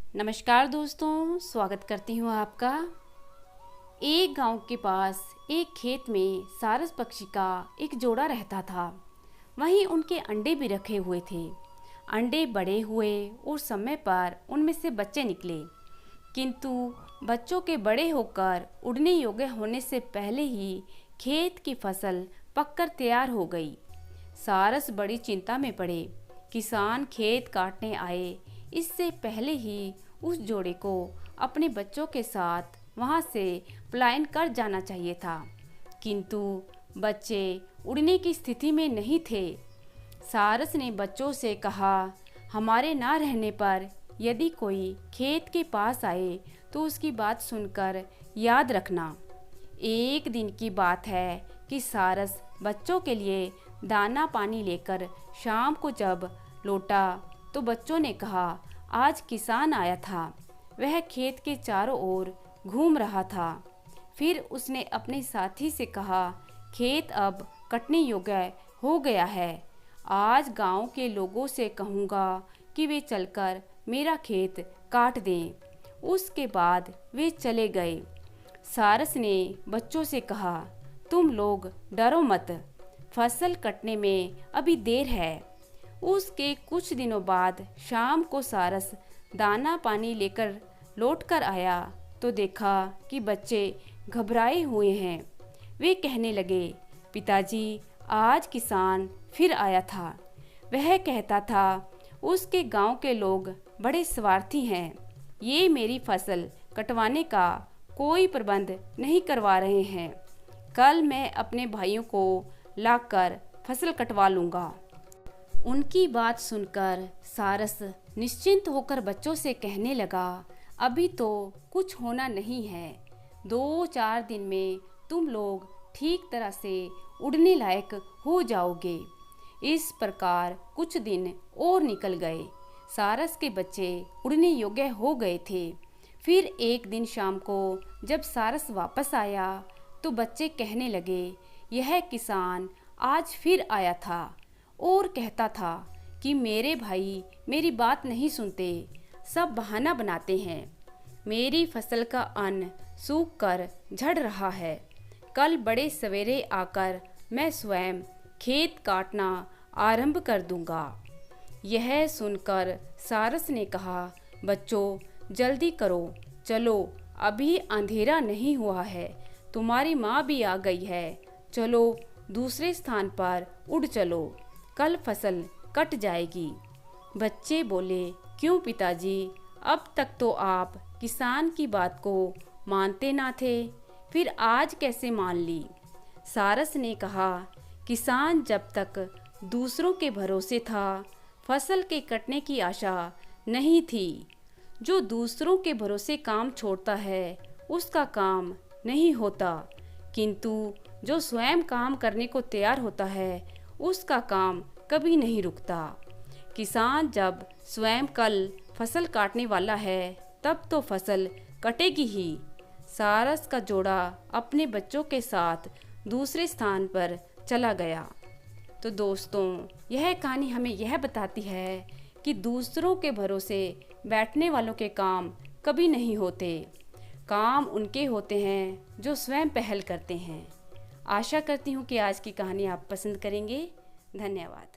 नमस्कार दोस्तों, स्वागत करती हूँ आपका। एक गांव के पास एक खेत में सारस पक्षी का एक जोड़ा रहता था। वहीं उनके अंडे भी रखे हुए थे। अंडे बड़े हुए और समय पर उनमें से बच्चे निकले, किंतु बच्चों के बड़े होकर उड़ने योग्य होने से पहले ही खेत की फसल पककर तैयार हो गई। सारस बड़ी चिंता में पड़े। किसान खेत काटने आए, इससे पहले ही उस जोड़े को अपने बच्चों के साथ वहां से पलायन कर जाना चाहिए था, किंतु बच्चे उड़ने की स्थिति में नहीं थे। सारस ने बच्चों से कहा, हमारे ना रहने पर यदि कोई खेत के पास आए तो उसकी बात सुनकर याद रखना। एक दिन की बात है कि सारस बच्चों के लिए दाना पानी लेकर शाम को जब लौटा तो बच्चों ने कहा, आज किसान आया था। वह खेत के चारों ओर घूम रहा था। फिर उसने अपने साथी से कहा, खेत अब कटने योग्य हो गया है। आज गांव के लोगों से कहूँगा कि वे चलकर मेरा खेत काट दें। उसके बाद वे चले गए। सारस ने बच्चों से कहा, तुम लोग डरो मत, फसल कटने में अभी देर है। उसके कुछ दिनों बाद शाम को सारस दाना पानी लेकर लौट कर आया तो देखा कि बच्चे घबराए हुए हैं। वे कहने लगे, पिताजी, आज किसान फिर आया था। वह कहता था उसके गांव के लोग बड़े स्वार्थी हैं। ये मेरी फसल कटवाने का कोई प्रबंध नहीं करवा रहे हैं। कल मैं अपने भाइयों को लाकर फसल कटवा लूँगा। उनकी बात सुनकर सारस निश्चिंत होकर बच्चों से कहने लगा, अभी तो कुछ होना नहीं है। 2-4 दिन में तुम लोग ठीक तरह से उड़ने लायक हो जाओगे। इस प्रकार कुछ दिन और निकल गए। सारस के बच्चे उड़ने योग्य हो गए थे। फिर एक दिन शाम को जब सारस वापस आया तो बच्चे कहने लगे, यह किसान आज फिर आया था और कहता था कि मेरे भाई मेरी बात नहीं सुनते, सब बहाना बनाते हैं। मेरी फसल का अन्न सूख कर झड़ रहा है। कल बड़े सवेरे आकर मैं स्वयं खेत काटना आरंभ कर दूंगा। यह सुनकर सारस ने कहा, बच्चों जल्दी करो, चलो अभी अंधेरा नहीं हुआ है। तुम्हारी माँ भी आ गई है। चलो दूसरे स्थान पर उड़ चलो, कल फसल कट जाएगी। बच्चे बोले, क्यों पिताजी, अब तक तो आप किसान की बात को मानते ना थे, फिर आज कैसे मान ली? सारस ने कहा, किसान जब तक दूसरों के भरोसे था, फसल के कटने की आशा नहीं थी। जो दूसरों के भरोसे काम छोड़ता है उसका काम नहीं होता, किंतु जो स्वयं काम करने को तैयार होता है उसका काम कभी नहीं रुकता। किसान जब स्वयं कल फसल काटने वाला है तब तो फसल कटेगी ही। सारस का जोड़ा अपने बच्चों के साथ दूसरे स्थान पर चला गया। तो दोस्तों, यह कहानी हमें यह बताती है कि दूसरों के भरोसे बैठने वालों के काम कभी नहीं होते। काम उनके होते हैं जो स्वयं पहल करते हैं। आशा करती हूँ कि आज की कहानी आप पसंद करेंगे। धन्यवाद।